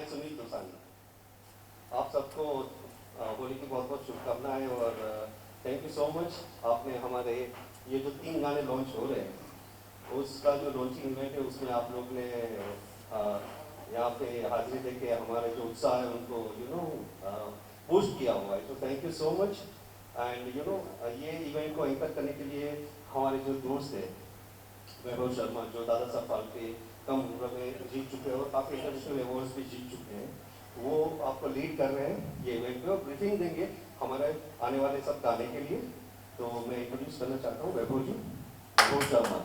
मैं सुनील दोसानी। आप सबको होली की बहुत बहुत शुभकामनाएं और थैंक यू सो मच। आपने हमारे ये जो 3 गाने लॉन्च हो रहे हैं उसका जो लॉन्चिंग इवेंट है उसमें आप लोग ने यहाँ पे हाजिरी देके हमारे जो उत्साह है उनको बूस्ट किया हुआ है, तो thank you so much. And ये इवेंट को एंकर करने के लिए हमारे जो दोस्त है वैभव शर्मा, जो दादा साहब फाल्के कम उम्र में जीत चुके हैं और काफ़ी इंटरनेशनल अवार्ड्स भी जीत चुके हैं, वो आपको लीड कर रहे हैं ये इवेंट में और ब्रीफिंग देंगे हमारे आने वाले सब गाने के लिए। तो मैं इंट्रोड्यूस करना चाहता हूँ Vaibhav ji, Vaibhav Sharma.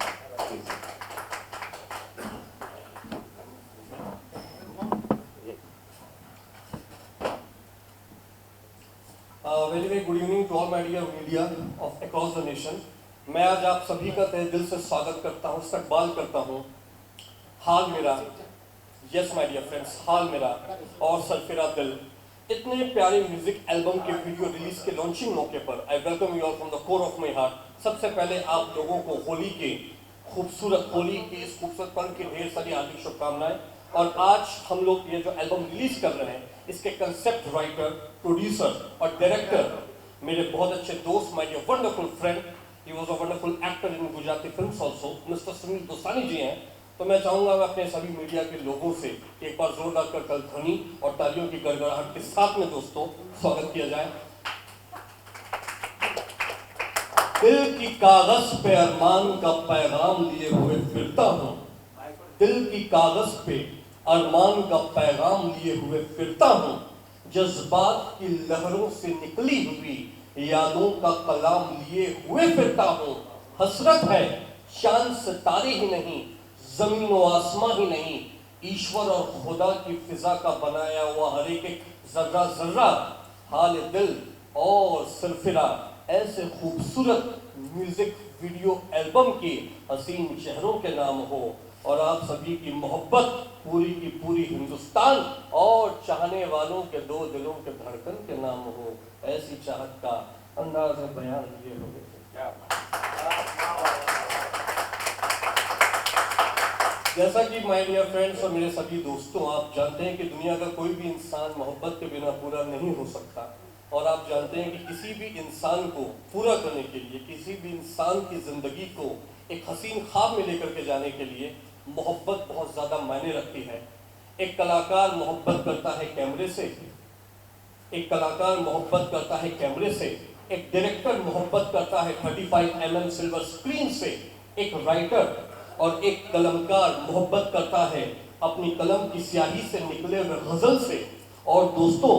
Very very good evening to all my dear media of across the nation. मैं आज आप सभी का तहे दिल से स्वागत करता हूँ, इस्तकबाल करता हूँ। हाल मेरा, यस माय डियर फ्रेंड्स, हाल मेरा और सरफिरा दिल, इतने प्यारे म्यूजिक एल्बम के वीडियो रिलीज के लॉन्चिंग मौके पर I welcome you all from the core of my heart. सबसे पहले आप लोगों को होली के खूबसूरत, होली के इस खूबसूरत पर्व की ढेर सारी हार्दिक शुभकामनाएं। और आज हम लोग ये जो एल्बम रिलीज कर रहे हैं इसके कंसेप्ट राइटर, प्रोड्यूसर और डायरेक्टर मेरे बहुत अच्छे दोस्त, my dear wonderful friend, he was a wonderful actor in Gujarati films also, mister Sunil Dosani ji हैं। तो मैं चाहूंगा मैं अपने सभी मीडिया के लोगों से एक बार जोरदार कर कल ध्वनि और तालियों की गड़गड़ाहट के साथ में दोस्तों स्वागत किया जाए। दिल की कागज पे अरमान का पैगाम लिए हुए फिरता हूँ, दिल की कागज पे अरमान का पैगाम लिए हुए फिरता हूँ, जज्बात की लहरों से निकली हुई यादों का कलाम लिए हुए फिरता हूँ। हसरत है चांद सितारे ही नहीं, जमीन व आसमां ही नहीं, ईश्वर और खुदा की फिजा का बनाया हुआ हर एक जर्रा जर्रा। हाल दिल और सरफिरा ऐसे खूबसूरत म्यूजिक वीडियो एल्बम के हसीन चेहरों के नाम हो और आप सभी की मोहब्बत पूरी की पूरी हिंदुस्तान और चाहने वालों के दो दिलों के धड़कन के नाम हो। ऐसी चाहत का अंदाज बयान ये हो गए। जैसा कि माय डियर फ्रेंड्स और मेरे सभी दोस्तों, आप जानते हैं कि दुनिया का कोई भी इंसान मोहब्बत के बिना पूरा नहीं हो सकता। और आप जानते हैं कि किसी भी इंसान को पूरा करने के लिए, किसी भी इंसान की जिंदगी को एक हसीन ख्वाब में लेकर के जाने के लिए मोहब्बत बहुत ज़्यादा मायने रखती है। एक कलाकार मोहब्बत करता है कैमरे से, एक कलाकार मोहब्बत करता है कैमरे से, एक डायरेक्टर मोहब्बत करता है 35mm सिल्वर स्क्रीन से, एक राइटर और एक कलमकार मोहब्बत करता है अपनी कलम की स्याही से निकले हुए गजल से। और दोस्तों,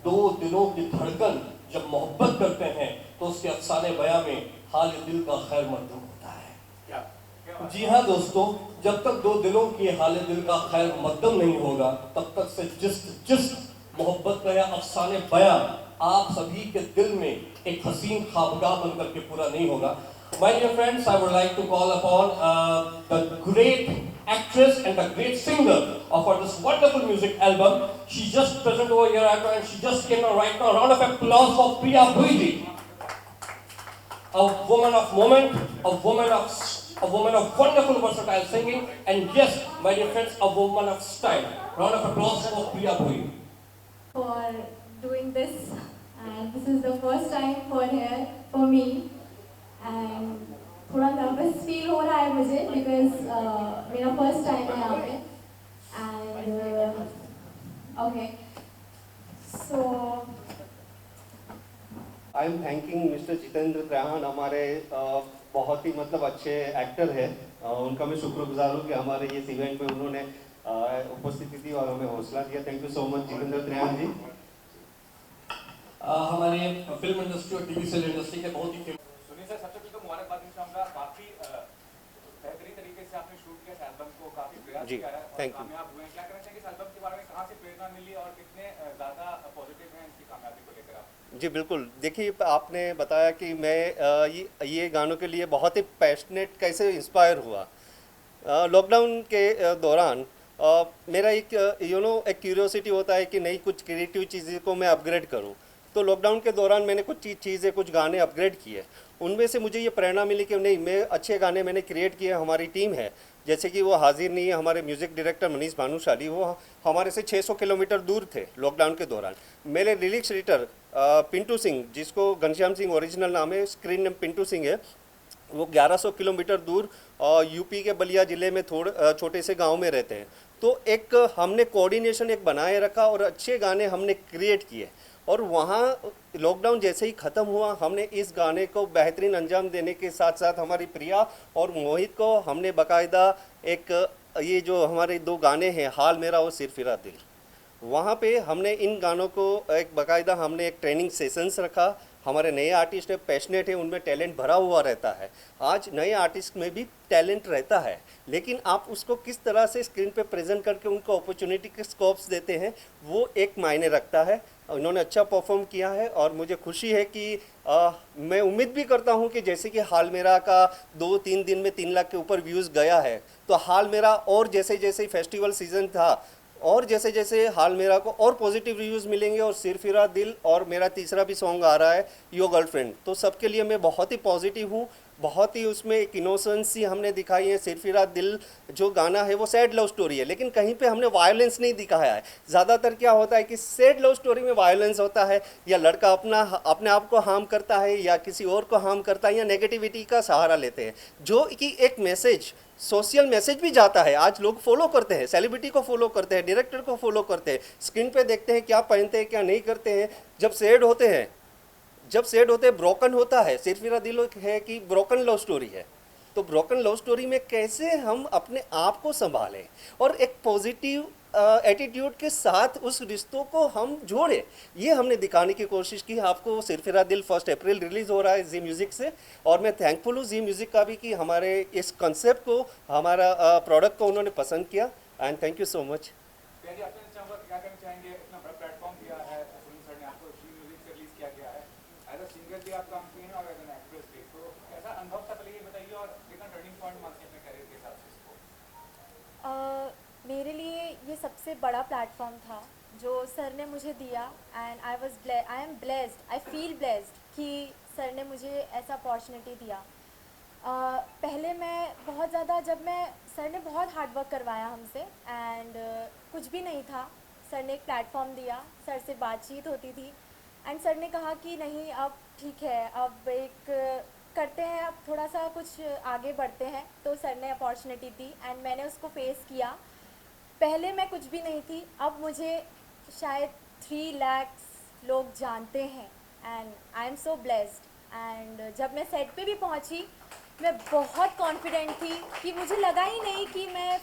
दो दिलों की धड़कन जब मोहब्बत करते हैं तो उसके अफसाने बयां में हाल दिल का खैर मकदूम होता है। जी हाँ दोस्तों, जब तक दो दिलों की हाल दिल का खैर मकदम नहीं होगा तब तक से जिस मोहब्बत का या अफसाने बयां आप सभी के दिल में एक हसीन ख्वाबगाह बनकर के पूरा नहीं होगा। My dear friends, I would like to call upon the great actress and the great singer of this wonderful music album. She just present over here and she just came right now. Round of applause for Priya Bhuiji. A woman of moment, a woman of wonderful versatile singing, and yes, my dear friends, a woman of style. Round of applause for Priya Bhuiji. For doing this, and this is the first time for me. And थोड़ा nervous feel हो रहा है मुझे because मेरा first time है यहाँ पे। And okay, so I am thanking mister Jitendra Traihan, हमारे बहुत ही अच्छे एक्टर हैं। उनका मैं शुक्रगुजार हूँ कि हमारे इस इवेंट में उन्होंने उपस्थिति दी और हमें हौसला दिया। Thank you so much Jitendra Traihan ji. हमारे फिल्म इंडस्ट्री और टीवी सीरियल इंडस्ट्री के बहुत ही सर, सबसे पहले तो मुबारकबाद इंशाअल्लाह, काफी बेहतरीन तरीके से आपने शूट किया इस एल्बम को, काफी प्रयास किया है और कामयाब हुए हैं। क्या कहना चाहिए इस एल्बम के बारे में, कहां से प्रेरणा मिली और कितने ज्यादा पॉजिटिव हैं इसकी कामयाबी को लेकर आप? जी बिल्कुल, देखिए आपने बताया कि मैं ये गानों के लिए बहुत ही पैशनेट कैसे इंस्पायर हुआ। लॉकडाउन के दौरान मेरा एक एक क्यूरियोसिटी होता है कि नई कुछ क्रिएटिव चीज़ों को मैं अपग्रेड करूं। तो लॉकडाउन के दौरान मैंने कुछ चीज़ें, कुछ गाने अपग्रेड किए। उनमें से मुझे ये प्रेरणा मिली कि नहीं, मैं अच्छे गाने मैंने क्रिएट किए, हमारी टीम है जैसे कि वो हाजिर नहीं है हमारे म्यूज़िक डायरेक्टर मनीष भानुशाली, वो हमारे से 600 किलोमीटर दूर थे लॉकडाउन के दौरान। मेरे लिरिक्स राइटर पिंटू सिंह, जिसको घनश्याम सिंह ओरिजिनल नाम है, स्क्रीन नेम पिंटू सिंह है, वो 1100 किलोमीटर दूर यूपी के बलिया ज़िले में छोटे से गांव में रहते हैं। तो एक हमने कोऑर्डिनेशन एक बनाए रखा और अच्छे गाने हमने क्रिएट किए, और वहाँ लॉकडाउन जैसे ही ख़त्म हुआ हमने इस गाने को बेहतरीन अंजाम देने के साथ साथ हमारी प्रिया और मोहित को हमने बाकायदा एक ये जो हमारे 2 गाने हैं, हाल मेरा और सिर फिरा दिल, वहाँ पे हमने इन गानों को एक बाकायदा हमने एक ट्रेनिंग सेशंस रखा। हमारे नए आर्टिस्ट है, पैशनेट है, उनमें टैलेंट भरा हुआ रहता है। आज नए आर्टिस्ट में भी टैलेंट रहता है, लेकिन आप उसको किस तरह से स्क्रीन पे प्रेजेंट करके उनको अपॉर्चुनिटी के स्कोप्स देते हैं, वो एक मायने रखता है। उन्होंने अच्छा परफॉर्म किया है और मुझे खुशी है कि मैं उम्मीद भी करता हूं कि जैसे कि हाल मेरा का 2-3 दिन में 3 लाख के ऊपर व्यूज़ गया है, तो हाल मेरा और जैसे जैसे फेस्टिवल सीज़न था और जैसे जैसे हाल मेरा को और पॉजिटिव रिव्यूज़ मिलेंगे, और सिर फिरा दिल और मेरा तीसरा भी सॉन्ग आ रहा है योर गर्लफ्रेंड, तो सबके लिए मैं बहुत ही पॉजिटिव हूँ। बहुत ही उसमें एक इनोसेंसी हमने दिखाई है। सिर फिरा दिल जो गाना है वो सैड लव स्टोरी है, लेकिन कहीं पे हमने वायलेंस नहीं दिखाया है। ज़्यादातर क्या होता है कि सैड लव स्टोरी में वायलेंस होता है, या लड़का अपने आप को हार्म करता है या किसी और को हार्म करता है, या नेगेटिविटी का सहारा लेते हैं, जो कि एक मैसेज, सोशल मैसेज भी जाता है। आज लोग फॉलो करते हैं, सेलिब्रिटी को फॉलो करते हैं, डायरेक्टर को फॉलो करते हैं, स्क्रीन पे देखते हैं क्या पहनते हैं क्या नहीं करते हैं। जब सैड होते हैं ब्रोकन होता है, सिर्फ मेरा दिल है कि ब्रोकन लव स्टोरी है, तो ब्रोकन लव स्टोरी में कैसे हम अपने आप को संभालें और एक पॉजिटिव एटीट्यूड के साथ उस रिश्तों को हम जोड़ें, ये हमने दिखाने की कोशिश की। आपको सिरफिरा दिल 1 अप्रैल रिलीज़ हो रहा है जी म्यूज़िक से, और मैं थैंकफुल हूँ जी म्यूज़िक का भी कि हमारे इस कंसेप्ट को, हमारा प्रोडक्ट को उन्होंने पसंद किया, and thank you so much. जी, आपने क्या कहना चाहेंगे, इतना बड़ा प्लेटफॉर्म दिया है सुनील सर ने आपको, जी म्यूजिक से रिलीज किया गया है, एज अ सिंगर भी आप काम किए हैं और एज एन एक्ट्रेस भी, तो कैसा अनुभव था, पहले ये बताइए, और कितना टर्निंग पॉइंट मानते हैं अपने करियर के हिसाब से इसको? मेरे लिए ये सबसे बड़ा प्लेटफॉर्म था जो सर ने मुझे दिया, and I am blessed, I feel blessed कि सर ने मुझे ऐसा अपॉर्चुनिटी दिया। पहले मैं बहुत ज़्यादा, सर ने बहुत हार्ड वर्क करवाया हमसे, एंड कुछ भी नहीं था। सर ने एक प्लेटफॉर्म दिया, सर से बातचीत होती थी, एंड सर ने कहा कि नहीं अब ठीक है, अब एक करते हैं, अब थोड़ा सा कुछ आगे बढ़ते हैं। तो सर ने अपॉर्चुनिटी दी एंड मैंने उसको फेस किया। पहले मैं कुछ भी नहीं थी, अब मुझे शायद 3 लाख लोग जानते हैं, and I am so blessed. And जब मैं सेट पे भी पहुंची, मैं बहुत कॉन्फिडेंट थी कि मुझे लगा ही नहीं कि मैं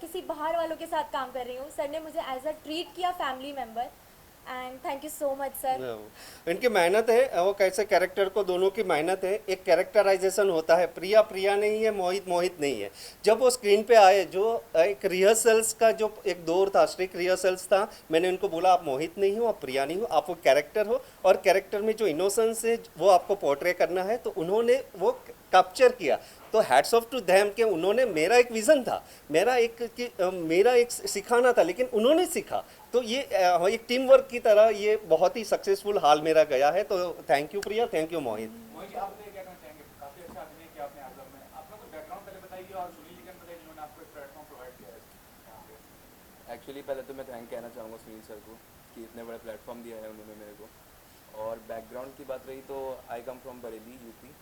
किसी बाहर वालों के साथ काम कर रही हूँ। सर ने मुझे एज अ ट्रीट किया family member, and thank you so much sir. इनकी मेहनत है, वो कैसे कैरेक्टर को, दोनों की मेहनत है, एक कैरेक्टराइजेशन होता है। प्रिया प्रिया नहीं है, मोहित मोहित नहीं है। जब वो स्क्रीन पे आए, जो एक रिहर्सल्स का जो एक दौर था, स्ट्रिक्ट रिहर्सल्स था, मैंने उनको बोला आप मोहित नहीं हो, आप प्रिया नहीं हो, आप वो कैरेक्टर हो, और कैरेक्टर में जो इनोसेंस है वो आपको पोर्ट्रे करना है। तो उन्होंने वो कैप्चर किया, तो हैट्स ऑफ टू देम कि उन्होंने, मेरा एक विज़न था, मेरा एक सिखाना था, लेकिन उन्होंने सीखा। तो ये एक टीम वर्क की तरह ये बहुत ही सक्सेसफुल हाल मेरा गया है। तो thank you Priya, thank you Mohit. Mohit ji, आपने क्या कहना चाहेंगे, काफी अच्छा अभिनय किया आपने एल्बम में, अपना कुछ बैकग्राउंड पहले बताइए, और सुनील जी का बताइए जिन्होंने आपको एक प्लेटफॉर्म प्रोवाइड किया है यहाँ पे। एक्चुअली पहले तो मैं थैंक कहना चाहूँगा सुनील सर को कि इतने बड़े प्लेटफॉर्म दिया है उन्होंने मेरे को। और बैकग्राउंड की बात रही तो आई कम फ्रॉम बरेली यूपी।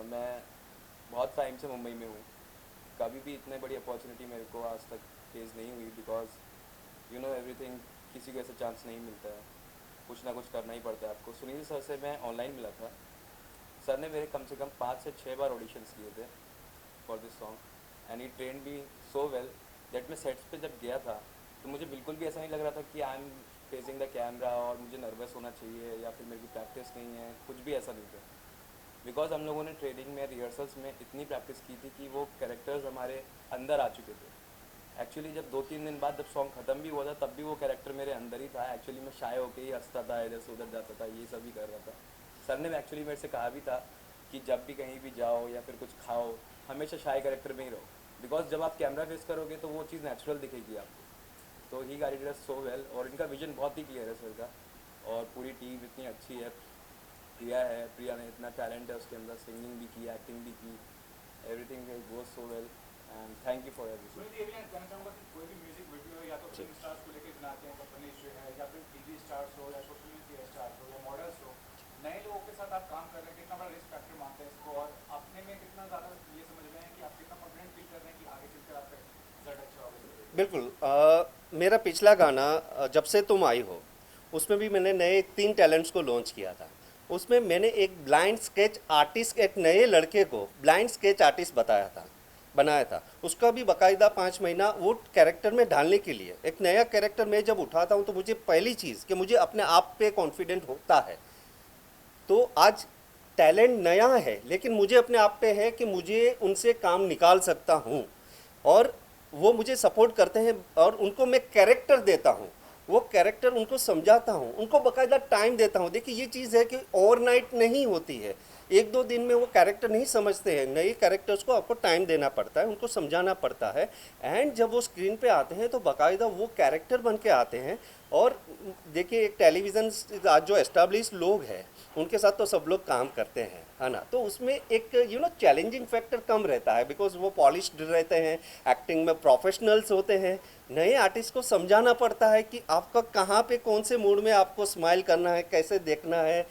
मैं बहुत टाइम से मुंबई में हूँ, कभी भी इतने बड़ी अपॉर्चुनिटी मेरे को आज तक फेस नहीं हुई, बिकॉज यू नो एवरीथिंग, किसी को ऐसा चांस नहीं मिलता है, कुछ ना कुछ करना ही पड़ता है आपको। सुनील सर से मैं ऑनलाइन मिला था, सर ने मेरे कम से कम 5 से 6 बार ऑडिशंस किए थे for this song, and he train me so well that मैं सेट्स पे जब गया था तो मुझे बिल्कुल भी ऐसा नहीं लग रहा था कि I am facing the camera और मुझे नर्वस होना चाहिए या फिर मेरी प्रैक्टिस नहीं है, कुछ भी ऐसा नहीं था। बिकॉज हम लोगों ने ट्रेनिंग में, रिहर्सल्स में इतनी प्रैक्टिस की थी कि वो कैरेक्टर्स हमारे अंदर आ चुके थे। एक्चुअली जब 2-3 दिन बाद जब सॉन्ग ख़त्म भी हुआ था, तब भी वो कैरेक्टर मेरे अंदर ही था। एक्चुअली मैं शाय होकर ही हंसता था, इधर से उधर जाता था, ये सब भी कर रहा था। सर ने एक्चुअली मेरे से कहा भी था कि जब भी कहीं भी जाओ या फिर कुछ खाओ, हमेशा शाय कैरेक्टर में ही रहो, बिकॉज जब आप कैमरा फेस करोगे तो वो चीज़ नेचुरल दिखेगी आपको। तो ही गाइडेड अस सो वेल, और इनका विजन बहुत ही क्लियर है सर का, और पूरी टीम इतनी अच्छी है। प्रिया ने इतना टैलेंट है उसके अंदर, सिंगिंग भी की, एक्टिंग भी की, everything goes so well. And thank you for everything. Sunil ये भी कहना चाहूँगा कि कोई भी म्यूजिक वीडियो या तो फिल्म स्टार्स को लेकर बनाते हैं कंपनी इशू है, या फिर टीवी स्टार्स हो या सोशल मीडिया स्टार्स हो या मॉडल्स हो, नए लोगों के साथ आप काम कर रहे हैं, कितना बड़ा रिस्क फैक्टर मानते हैं इसको, और अपने में कितना ज़्यादा ये समझ रहे हैं कि आप कितना कॉन्फिडेंट फील कर रहे हैं कि आगे चलकर आपका रिजल्ट अच्छा होगा? बिल्कुल। मेरा पिछला गाना जब से तुम आई हो, उसमें भी मैंने नए 3 टैलेंट्स को लॉन्च किया था। उसमें मैंने एक ब्लाइंड स्केच आर्टिस्ट, एक नए लड़के को ब्लाइंड स्केच आर्टिस्ट बनाया था। उसका भी बाकायदा 5 महीना वो कैरेक्टर में ढालने के लिए। एक नया कैरेक्टर मैं जब उठाता हूँ तो मुझे पहली चीज़ कि मुझे अपने आप पे कॉन्फिडेंट होता है। तो आज टैलेंट नया है, लेकिन मुझे अपने आप पे है कि मुझे उनसे काम निकाल सकता हूँ, और वो मुझे सपोर्ट करते हैं, और उनको मैं कैरेक्टर देता हूँ, वो कैरेक्टर उनको समझाता हूँ, उनको बाकायदा टाइम देता हूँ। देखिए ये चीज़ है कि ओवरनाइट नहीं होती है, 1-2 दिन में वो कैरेक्टर नहीं समझते हैं। नए कैरेक्टर्स को आपको टाइम देना पड़ता है, उनको समझाना पड़ता है, एंड जब वो स्क्रीन पे आते हैं तो बाकायदा वो कैरेक्टर बन के आते हैं। और देखिए एक टेलीविज़न आज जो एस्टाब्लिश लोग हैं उनके साथ तो सब लोग काम करते हैं, है ना, तो उसमें एक चैलेंजिंग फैक्टर कम रहता है, बिकॉज वो पॉलिश्ड रहते हैं, एक्टिंग में प्रोफेशनल्स होते हैं। नए आर्टिस्ट को समझाना पड़ता है कि आपका कहाँ पे कौन से मूड में आपको स्माइल करना है, कैसे देखना है,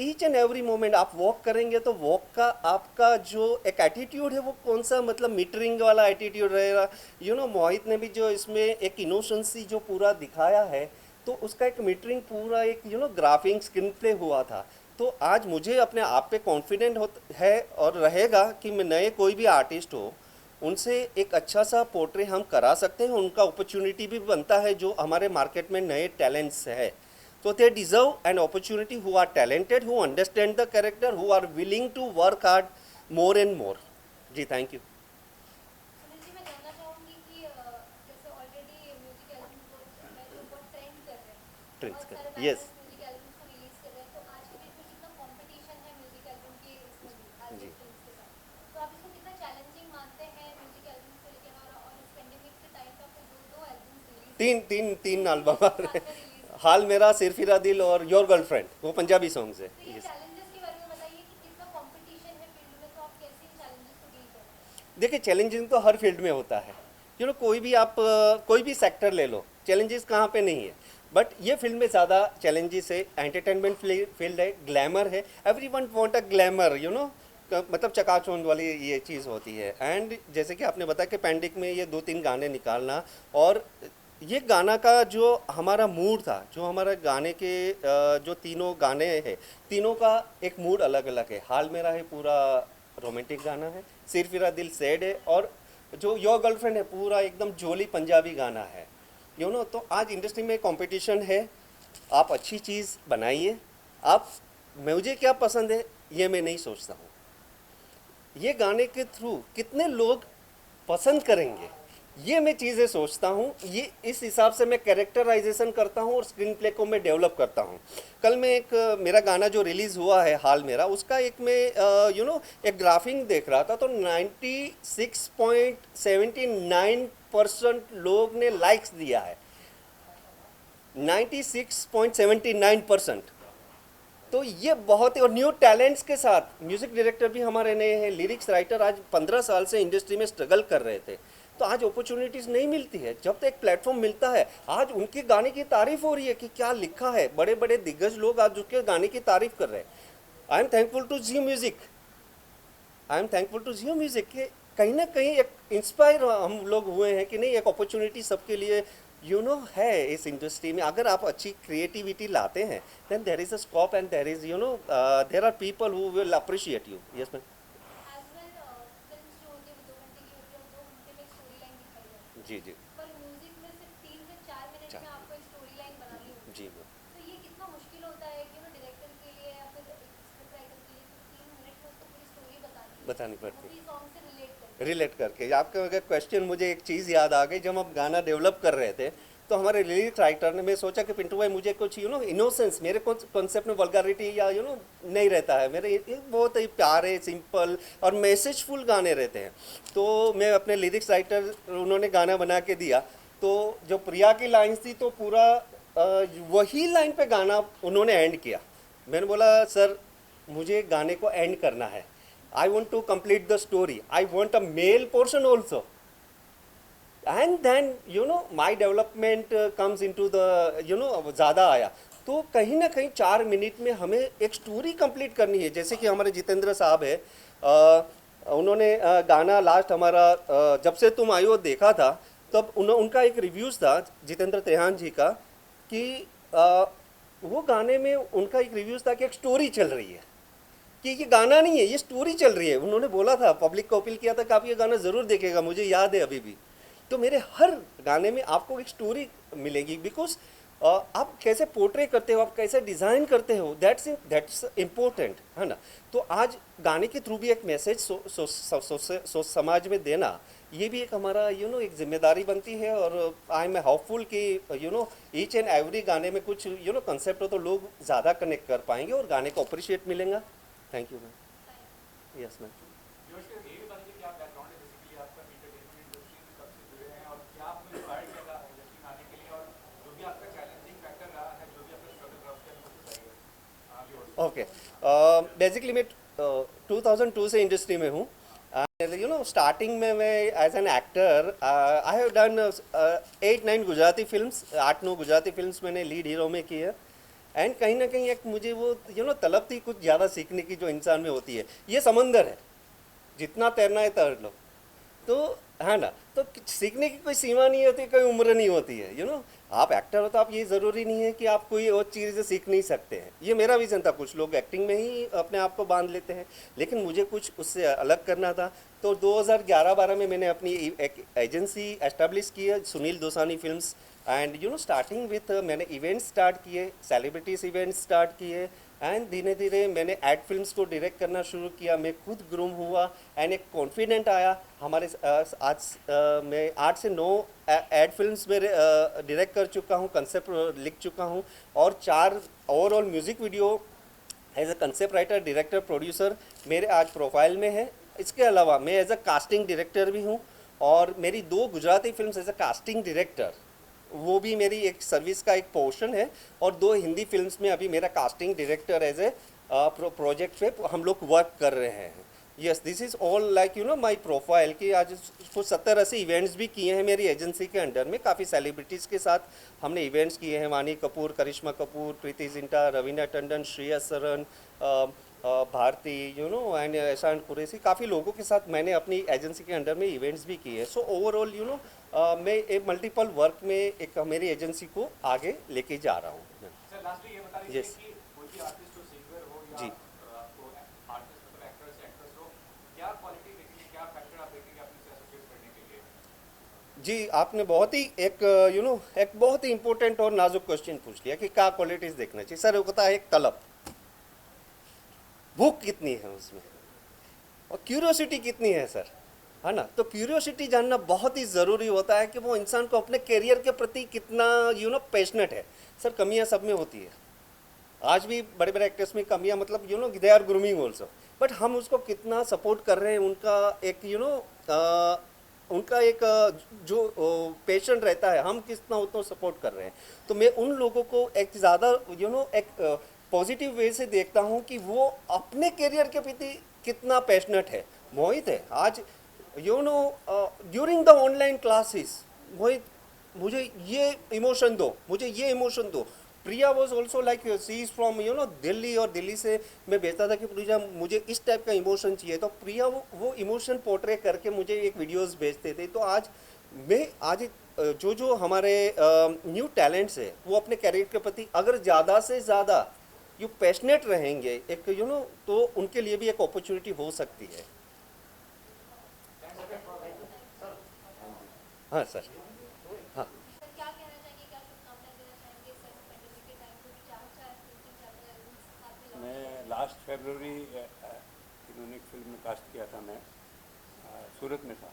ईच एंड एवरी मोमेंट। आप वॉक करेंगे तो वॉक का आपका जो एक एटीट्यूड है वो कौन सा, मतलब मीटरिंग वाला एटीट्यूड रहेगा। मोहित ने भी जो इसमें एक इनोसेंसी जो पूरा दिखाया है, तो उसका एक मीटरिंग पूरा एक ग्राफिंग स्क्रीन प्ले हुआ था। तो आज मुझे अपने आप पे कॉन्फिडेंट है और रहेगा कि मैं नए कोई भी आर्टिस्ट हो उनसे एक अच्छा सा पोर्ट्रे हम करा सकते हैं, उनका अपॉर्चुनिटी भी बनता है। जो हमारे मार्केट में नए टैलेंट्स है तो they deserve an opportunity, who are talented, who understand the character, who are willing to work hard more and more. जी थैंक यू। सुनील जी, मैं जानना चाहूँगी कि जैसे ऑलरेडी म्यूजिक एल्बम को जो बहुत ट्रेंड कर रहे हैं, Trends बहुत कर सारे रहे हैं, yes. बैंड्स म्यूजिक एल्बम्स को रिलीज कर रहे हैं, तो आज के डेट में कितना कंपटीशन है म्यूजिक एल्बम के इसमें भी, आज जी। के फिल्म्स के साथ, तो आप इसको कितना चैलेंजिंग मानते हैं म्यूजिक एल्बम्स को लेकर, और इस पेंडेमिक के टाइम पे आपको 2 एल्बम्स रिलीज तीन एल्बम आ रहे हैं। हाल मेरा सिरफिरा दिल और योर गर्लफ्रेंड, वो पंजाबी सॉन्ग्स है। तो ये चैलेंजेस के बारे में बताइए कि कितना कंपटीशन है फील्ड में, तो आप कैसे इन चैलेंजेस को डील करते हैं? देखिए चैलेंजिंग तो हर फील्ड में होता है, कोई भी आप कोई भी सेक्टर ले लो, चैलेंजेस कहाँ पे नहीं है, बट ये फील्ड में ज़्यादा चैलेंजेस है। एंटरटेनमेंट फील्ड है, ग्लैमर है, एवरीवन वांट अ ग्लैमर, मतलब चकाचौंध वाली ये चीज़ होती है। एंड जैसे कि आपने बताया कि पैंडिक में ये 2-3 गाने निकालना, और ये गाना का जो हमारा मूड था, जो हमारा गाने के जो तीनों गाने हैं, तीनों का एक मूड अलग अलग है। हाल मेरा है पूरा रोमांटिक गाना है, सिरफिरा दिल सैड है, और जो योर गर्लफ्रेंड है पूरा एकदम जोली पंजाबी गाना है। तो आज इंडस्ट्री में कंपटीशन है, आप अच्छी चीज़ बनाइए। आप मुझे क्या पसंद है ये मैं नहीं सोचता हूँ, ये गाने के थ्रू कितने लोग पसंद करेंगे ये मैं चीज़ें सोचता हूँ। ये इस हिसाब से मैं कैरेक्टराइजेशन करता हूँ और स्क्रीन प्ले को मैं डेवलप करता हूँ। कल मैं एक मेरा गाना जो रिलीज़ हुआ है हाल मेरा, उसका एक मैं एक ग्राफिंग देख रहा था, तो 96.79% लोग ने लाइक्स दिया है, 96.79%। तो ये बहुत ही, और न्यू टैलेंट्स के साथ म्यूज़िक डायरेक्टर भी हमारे नए हैं, लिरिक्स राइटर आज 15 साल से इंडस्ट्री में स्ट्रगल कर रहे थे, तो आज अपॉर्चुनिटीज़ नहीं मिलती है। जब तक एक प्लेटफॉर्म मिलता है, आज उनके गाने की तारीफ हो रही है कि क्या लिखा है, बड़े बड़े दिग्गज लोग आज उसके गाने की तारीफ कर रहे हैं। I am thankful to Jio music कि कहीं ना कहीं एक इंस्पायर हम लोग हुए हैं कि नहीं, एक अपॉर्चुनिटी सबके लिए है इस इंडस्ट्री में। अगर आप अच्छी क्रिएटिविटी लाते हैं, then there is a scope and there is there are people who will appreciate you. Yes ma'am. जी जी पर म्यूजिक में सिर्फ 3 से 4 मिनट में आपको एक स्टोरी लाइन बनानी होती है, जी तो ये कितना मुश्किल होता है कि डायरेक्टर के लिए या फिर स्क्रिप्ट राइटर के लिए 3 मिनट में उसको पूरी स्टोरी बतानी पड़ती है है, सॉन्ग से रिलेट रिलेट करके। आपका अगर क्वेश्चन, मुझे एक चीज़ याद आ गई। जब हम गाना डेवलप कर रहे थे तो हमारे लिरिक्स राइटर ने, मैं सोचा कि पिंटू भाई मुझे कुछ इनोसेंस, मेरे कॉन्सेप्ट में वल्गैरिटी या नहीं रहता है, मेरे बहुत ही प्यारे सिंपल और मैसेजफुल गाने रहते हैं। तो मैं अपने लिरिक्स राइटर, उन्होंने गाना बना के दिया, तो जो प्रिया की लाइन्स थी तो पूरा वही लाइन पे गाना उन्होंने एंड किया। मैंने बोला सर मुझे गाने को एंड करना है, I want to complete the story. I want a male portion also. And then my development comes into the ज़्यादा आया, तो कहीं ना कहीं 4 मिनट में हमें एक स्टोरी कंप्लीट करनी है। जैसे कि हमारे जितेंद्र साहब है, उन्होंने गाना लास्ट हमारा जब से तुम आई हो देखा था, तब उनका एक रिव्यूज़ था जितेंद्र त्रेहान जी का कि वो गाने में उनका एक रिव्यूज़ था कि एक स्टोरी चल रही है, कि ये गाना नहीं है, ये स्टोरी चल रही है। उन्होंने बोला था, पब्लिक को अपील किया था कि आप ये गाना ज़रूर देखेगा, मुझे याद है अभी भी। तो मेरे हर गाने में आपको एक स्टोरी मिलेगी, बिकॉज आप कैसे पोर्ट्रे करते हो, आप कैसे डिज़ाइन करते हो, दैट्स इम्पोर्टेंट है ना। तो आज गाने के थ्रू भी एक मैसेज समाज में देना, ये भी एक हमारा एक जिम्मेदारी बनती है। और आई एम होपफुल कि ईच एंड एवरी गाने में कुछ कंसेप्ट हो तो लोग ज़्यादा कनेक्ट कर पाएंगे और गाने को अप्रिशिएट मिलेगा। Thank you ma'am. Yes ma'am. Okay, basically मैं 2002 से इंडस्ट्री में हूँ। स्टार्टिंग में मैं as an actor I have done 8-9 Gujarati films, 8-9 Gujarati films मैंने लीड हीरो में की है। एंड कहीं ना कहीं एक मुझे वो तलब थी कुछ ज़्यादा सीखने की, जो इंसान में होती है। ये समंदर है, जितना तैरना है तैर लो, तो है ना। तो सीखने की कोई सीमा नहीं होती, कोई उम्र नहीं होती है। आप एक्टर हो तो आप ये ज़रूरी नहीं है कि आप कोई और चीज़ सीख नहीं सकते हैं। ये मेरा विज़न था। कुछ लोग एक्टिंग में ही अपने आप को बांध लेते हैं, लेकिन मुझे कुछ उससे अलग करना था। तो 2011-12 में मैंने अपनी एक एजेंसी एस्टेब्लिश की है, Sunil Dosani films. And starting with मैंने इवेंट्स स्टार्ट किए, सेलिब्रिटीज़ इवेंट्स स्टार्ट किए, एंड धीरे धीरे मैंने एड फिल्म्स को डायरेक्ट करना शुरू किया। मैं खुद ग्रूम हुआ एंड एक कॉन्फिडेंट आया हमारे। आज मैं 8 से 9 एड फिल्म्स में डायरेक्ट कर चुका हूँ, कंसेप्ट लिख चुका हूँ, और 4 overall music video as a concept writer, director, producer मेरे आज प्रोफाइल में है। इसके अलावा मैं एज अ कास्टिंग डायरेक्टर भी हूँ, और मेरी 2 Gujarati films as a casting director, वो भी मेरी एक सर्विस का एक पोर्शन है। और 2 हिंदी फिल्म्स में अभी मेरा casting director as a project पे हम लोग वर्क कर रहे हैं। Yes, this is all like my profile. कि आज कुछ 70-80 इवेंट्स भी किए हैं मेरी एजेंसी के अंडर में। काफ़ी सेलिब्रिटीज़ के साथ हमने इवेंट्स किए हैं, वानी कपूर, करिश्मा कपूर, प्रीति जिंटा, रवीना टंडन, श्रेया सरन, भारती एंड एहसान कुरैशी। काफ़ी लोगों के साथ मैंने अपनी एजेंसी के अंडर में इवेंट्स भी किए हैं। सो ओवरऑल मैं एक मल्टीपल वर्क में एक मेरी एजेंसी को आगे लेके जा रहा हूँ। सर लास्टली ये बता दीजिए कि कोई भी आर्टिस्ट हो, सिंगर हो या जी। आर्टिस्ट मतलब एक्टर्स या एक्ट्रेस हो, क्या क्वालिटी देखेंगे, क्या फैक्टर आप देखेंगे अपने से एसोसिएट करने के लिए? जी, आपने बहुत ही एक बहुत ही इंपॉर्टेंट और नाजुक क्वेश्चन पूछ लिया कि क्या क्वालिटीज़ देखना चाहिए। सर, वो होता है एक तलब, भूख कितनी है उसमें, और क्यूरियोसिटी कितनी है सर, है ना। तो क्यूरियोसिटी जानना बहुत ही ज़रूरी होता है कि वो इंसान को अपने करियर के प्रति कितना पैशनेट है। सर, कमियां सब में होती है। आज भी बड़े बड़े एक्टर्स में कमियां, मतलब they are grooming also, but हम उसको कितना सपोर्ट कर रहे हैं। उनका एक उनका एक जो पेशेंट रहता है, हम कितना उतना सपोर्ट कर रहे हैं। तो मैं उन लोगों को एक ज़्यादा एक पॉजिटिव वे से देखता हूँ कि वो अपने करियर के प्रति कितना पैशनेट है। मोहित है आज during the online classes, Mohit मुझे ये इमोशन दो, मुझे ये इमोशन दो। Priya was also like, she is from Delhi, और दिल्ली से मैं भेजता था कि प्रिया मुझे इस टाइप का इमोशन चाहिए, तो प्रिया वो इमोशन पोर्ट्रे करके मुझे एक वीडियोस भेजते थे। तो आज जो हमारे न्यू टैलेंट्स है, वो अपने कैरियर के प्रति अगर ज़्यादा से ज़्यादा पैशनेट रहेंगे, एक तो उनके लिए भी एक अपॉर्चुनिटी हो सकती है। हाँ सर। हाँ, क्या कहना चाहेंगे, क्या शुभकामनाएं देना चाहेंगे सर पेंडेमिक के टाइम पे भी 4 चलते हैं? मैं लास्ट फरवरी इन्होंने एक फिल्म में कास्ट किया था, मैं सूरत में था,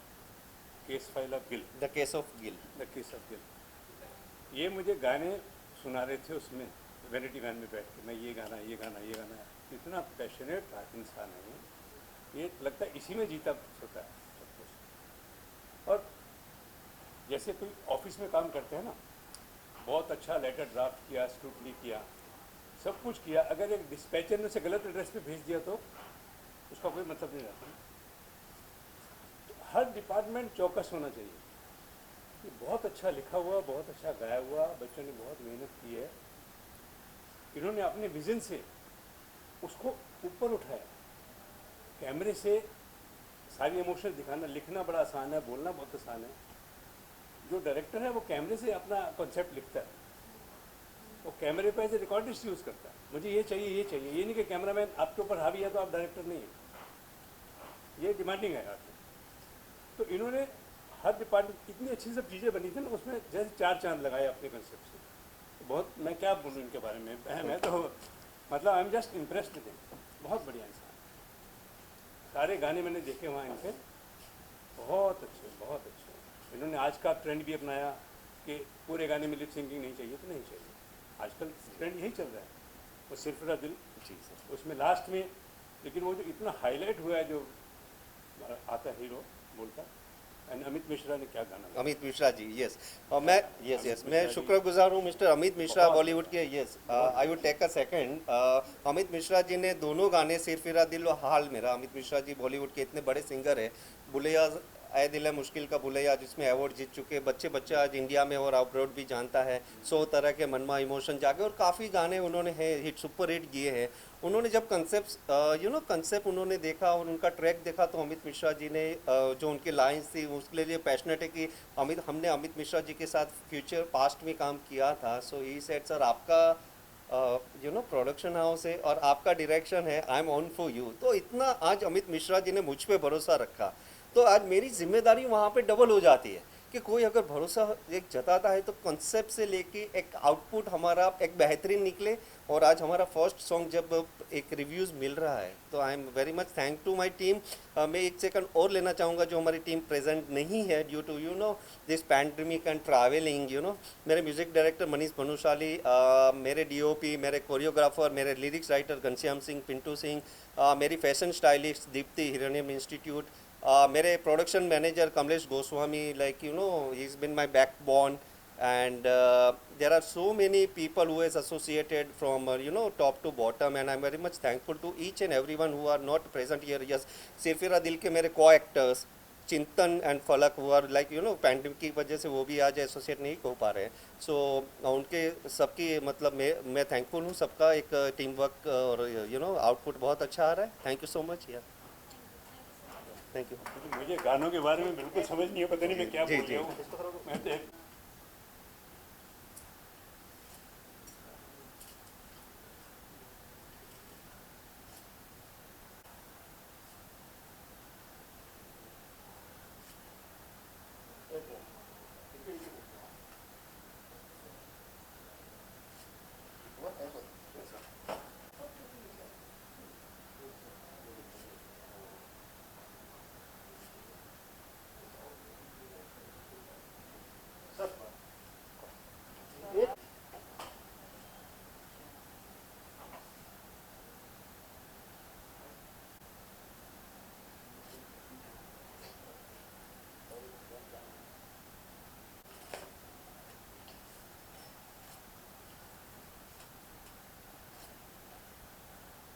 case file of gill, the case of gill. The case of gill. ये मुझे गाने सुना रहे थे उसमें वैनिटी वैन में बैठ के, मैं ये गाना ये गाना ये गाना, इतना पैशनेट था इंसान है ये लगता है इसी में जीता होता है सब कुछ। और जैसे कोई ऑफिस में काम करते हैं ना, बहुत अच्छा लेटर ड्राफ्ट किया, स्क्रूटनी किया, सब कुछ किया, अगर एक डिस्पैचर ने उसे गलत एड्रेस पे भेज दिया तो उस उसका कोई मतलब नहीं रहता। तो हर डिपार्टमेंट चौकस होना चाहिए। ये बहुत अच्छा लिखा हुआ, बहुत अच्छा गाया हुआ, बच्चों ने बहुत मेहनत की है। इन्होंने अपने विजन से उसको ऊपर उठाया। कैमरे से सारी इमोशन दिखाना, लिखना बड़ा आसान है, बोलना बहुत आसान है। जो डायरेक्टर है वो कैमरे से अपना कॉन्सेप्ट लिखता है, वो कैमरे पे ऐसे रिकॉर्डिस्ट यूज़ करता है। मुझे ये चाहिए, ये चाहिए, ये नहीं कि कैमरामैन आपके ऊपर हावी है तो आप डायरेक्टर नहीं है। ये डिमांडिंग है आपसे। तो इन्होंने हर डिपार्टमेंट इतनी अच्छी सब चीज़ें बनी थी ना, उसमें जैसे चार चांद लगाए अपने कंसेप्ट से। तो बहुत, मैं क्या बोलूँ इनके बारे में, मैं तो मतलब I am just impressed with him. बहुत बढ़िया इंसान। सारे गाने मैंने देखे वहाँ इनके, बहुत अच्छे, बहुत अच्छे। इन्होंने आज का ट्रेंड भी अपनाया कि पूरे गाने में लिप सिंकिंग नहीं चाहिए तो नहीं चाहिए। आजकल ट्रेंड यही चल रहा है। वो सिर्फ मेरा दिल, जी सर। उसमें लास्ट में, लेकिन वो जो इतना हाईलाइट हुआ है, जो आता है हीरो बोलता, एंड अमित मिश्रा ने क्या गाना गाया। अमित मिश्रा जी, यस। और मैं शुक्रगुजार हूँ मिस्टर अमित मिश्रा बॉलीवुड के। Yes, I would take a second. Amit Mishra ji ने दोनों गाने सिर्फ मेरा दिल और हाल मेरा। अमित मिश्रा जी बॉलीवुड के इतने बड़े सिंगर है। बुलैया, आए दिल है मुश्किल का बुलैया, जिसमें अवार्ड जीत चुके बच्चे बच्चे आज इंडिया में और अब्रॉड भी जानता है। 100 तरह के मनमा इमोशन जाके, और काफ़ी गाने उन्होंने हिट, सुपर हिट किए हैं। उन्होंने जब कंसेप्ट उन्होंने देखा और उनका ट्रैक देखा, तो अमित मिश्रा जी ने जो उनकी लाइन्स थी उसके लिए पैशनेट है कि हमने अमित मिश्रा जी के साथ फ्यूचर पास्ट में काम किया था। सो ही सेड सर, आपका प्रोडक्शन हाउस है और आपका डायरेक्शन है, I am on for you. तो इतना आज अमित मिश्रा जी ने मुझ पे भरोसा रखा, तो आज मेरी जिम्मेदारी वहाँ पे डबल हो जाती है कि कोई अगर भरोसा एक जताता है तो कॉन्सेप्ट से लेके एक आउटपुट हमारा एक बेहतरीन निकले। और आज हमारा फर्स्ट सॉन्ग जब एक रिव्यूज़ मिल रहा है, तो I am very much thank to my team. मैं एक सेकंड और लेना चाहूँगा, जो हमारी टीम प्रेजेंट नहीं है due to this pandemic and travelling. मेरे म्यूज़िक डायरेक्टर मनीष भनुशाली, मेरे डीओपी, मेरे कोरियोग्राफर, मेरे लिरिक्स राइटर घनश्याम सिंह, पिंटू सिंह, मेरी fashion stylist Deepti Hiranyam institute, मेरे production manager Kamlesh Goswami, like he's been my backbone, and there are so many people who is associated from top to bottom, and I'm very much thankful to each and everyone who are not present here. Yes, सिरफिरा दिल के मेरे को actors चिंतन and फलक, हुआ like pandemic की वजह से वो भी आज एसोसिएट नहीं हो पा रहे हैं। सो उनके सबकी मतलब मैं थैंकफुल हूँ सबका, एक टीम वर्क और आउटपुट बहुत अच्छा आ रहा है। थैंक यू सो मच यार, थैंक यू। मुझे गानों के बारे में बिल्कुल समझ नहीं है, पता नहीं मैं क्या जी, बोल जी। रहा हूँ। मैं तो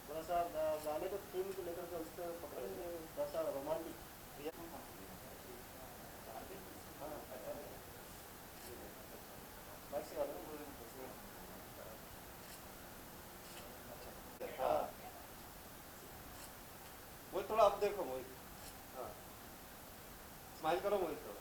थोड़ा सा गाने को थीम को लेकर के उसको पकड़ेंगे, थोड़ा सा रोमांटिक। हाँ, वो थोड़ा अब देखो मोहित, हाँ स्माइल करो मोहित थोड़ा।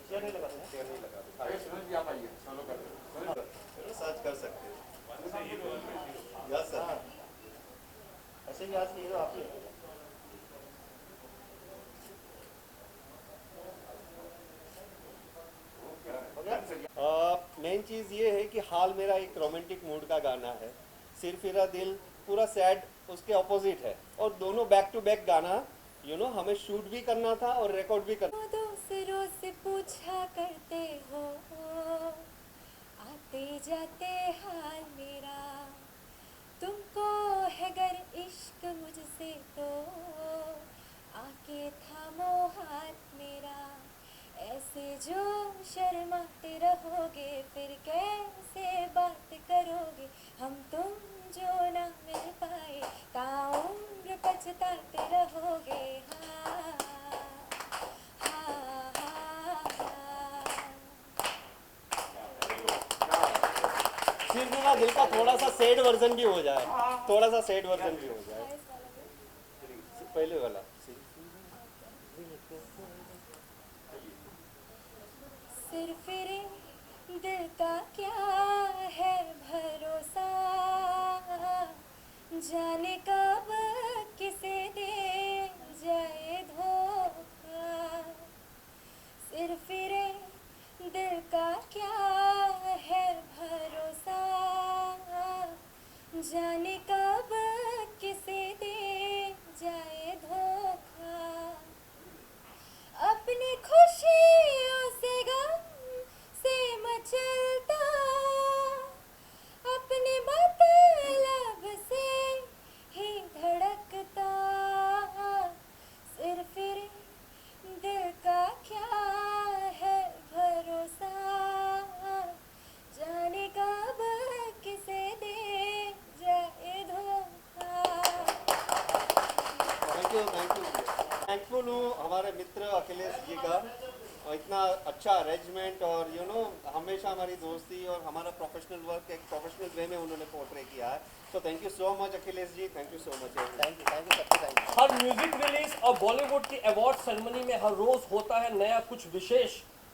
चेयर नहीं लगाते, चेयर नहीं लगाते, सर्च कर सकते हो। यस सर, ऐसे भी आज के हीरो आप ही हैं। मेन चीज़ ये है कि हाल मेरा एक रोमांटिक मूड का गाना है, सिर्फ मेरा दिल पूरा सैड उसके ऑपोजिट है, और दोनों बैक टू बैक गाना हमें शूट भी करना था और रिकॉर्ड भी करना। दूसरों से पूछा करते हो आते जाते हाल मेरा, तुमको है गर इश्क मुझसे तो आके थामो हाथ मेरा। ऐसे जो शर्माते रहोगे फिर कैसे बात करोगे, हम तुम जो ना मिल पाए ताउम्र पछताते रहोगे। हाँ हाँ हाँ। सिर्फ ना दिल का थोड़ा सा सैड वर्जन भी हो जाए, थोड़ा सा सैड वर्जन भी हो जाए, पहले वाला। सिर फिरे दिल का क्या है भरोसा, जाने कब किसे दे जाए धोखा। सिर फिरे दिल का क्या है भरोसा, जाने कब किसे दे जाए धोखा। अपनी खुशियों से गम से मचलता, अपने मतलब से ही धड़कता। सिर फिरे दिल का क्या है भरोसा, जाने कब किसे दे जाए धोखा। थैंक यू थैंकफुल हूँ हमारे मित्र अखिलेश जी का, और इतना अच्छा अरेंजमेंट और हमेशा हमारी दोस्ती और हमारा प्रोफेशनल वर्क एक प्रोफेशनल वे में उन्होंने पोर्ट्रे किया है। तो thank you so much Akhilesh ji, thank you so much. Thank you सबको थैंक यू। हर म्यूजिक रिलीज और बॉलीवुड की अवार्ड सेरेमनी में हर रोज होता है नया कुछ विशेष।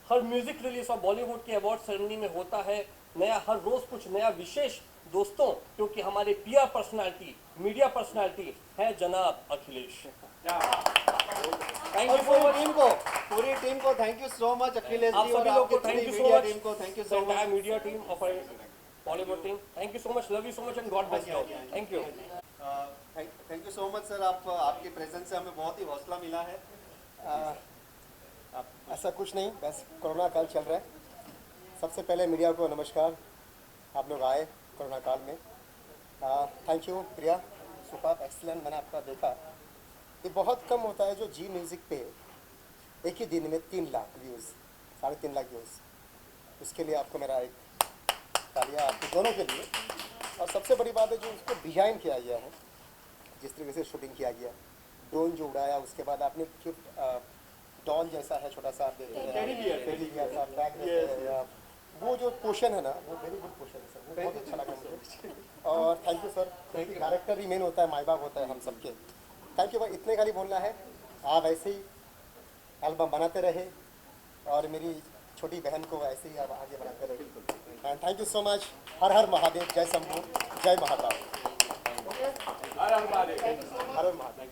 हर म्यूजिक रिलीज और बॉलीवुड की अवार्ड सेरेमनी में होता है नया हर रोज कुछ नया विशेष दोस्तों, क्योंकि हमारे पीआर पर्सनालिटी मीडिया पर्सनालिटी है जनाब अखिलेश। थैंक यू पूरी टीम को thank you so much Akhilesh आप जी और सभी लोग आपकी को thank you so media much, team को thank you so much, media team of Bollywood team, thank you so much, love you so much and God bless you, thank you. Thank you so much sir, आपकी presence से हमें बहुत ही हौसला मिला है। ऐसा कुछ नहीं, बस कोरोना काल चल रहा है। सबसे पहले मीडिया को नमस्कार, आप लोग आए कोरोना काल में। Thank you Priya, super excellent. मैंने आपका देखा, ये बहुत कम होता है जो जी म्यूज़िक पे एक ही दिन में 3 लाख व्यूज़, 3.5 लाख व्यूज़। उसके लिए आपको मेरा एक तालियां आपके दोनों के लिए। और सबसे बड़ी बात है जो उसको डिजाइन किया गया है, जिस तरीके से शूटिंग किया गया, ड्रोन जो उड़ाया, उसके बाद आपने क्यूट डॉल जैसा है छोटा सा, आप देख रहे हैं टेडी बियर सा बैग देते हैं, वो जो पोर्शन है ना, वो वेरी गुड पोर्शन है सर, वो बहुत अच्छा लगा मुझे। और थैंक यू सर, क्योंकि डायरेक्टर ही मेन होता है, माई बाप होता है हम सबके। थैंक यू भाई, इतने खाली बोलना है। आप ऐसे ही एल्बम बनाते रहे और मेरी छोटी बहन को ऐसे ही आप आगे बनाते रहे। And thank you so much. हर हर महादेव, जय शंभू, जय महाकाल, हर हर महादेव।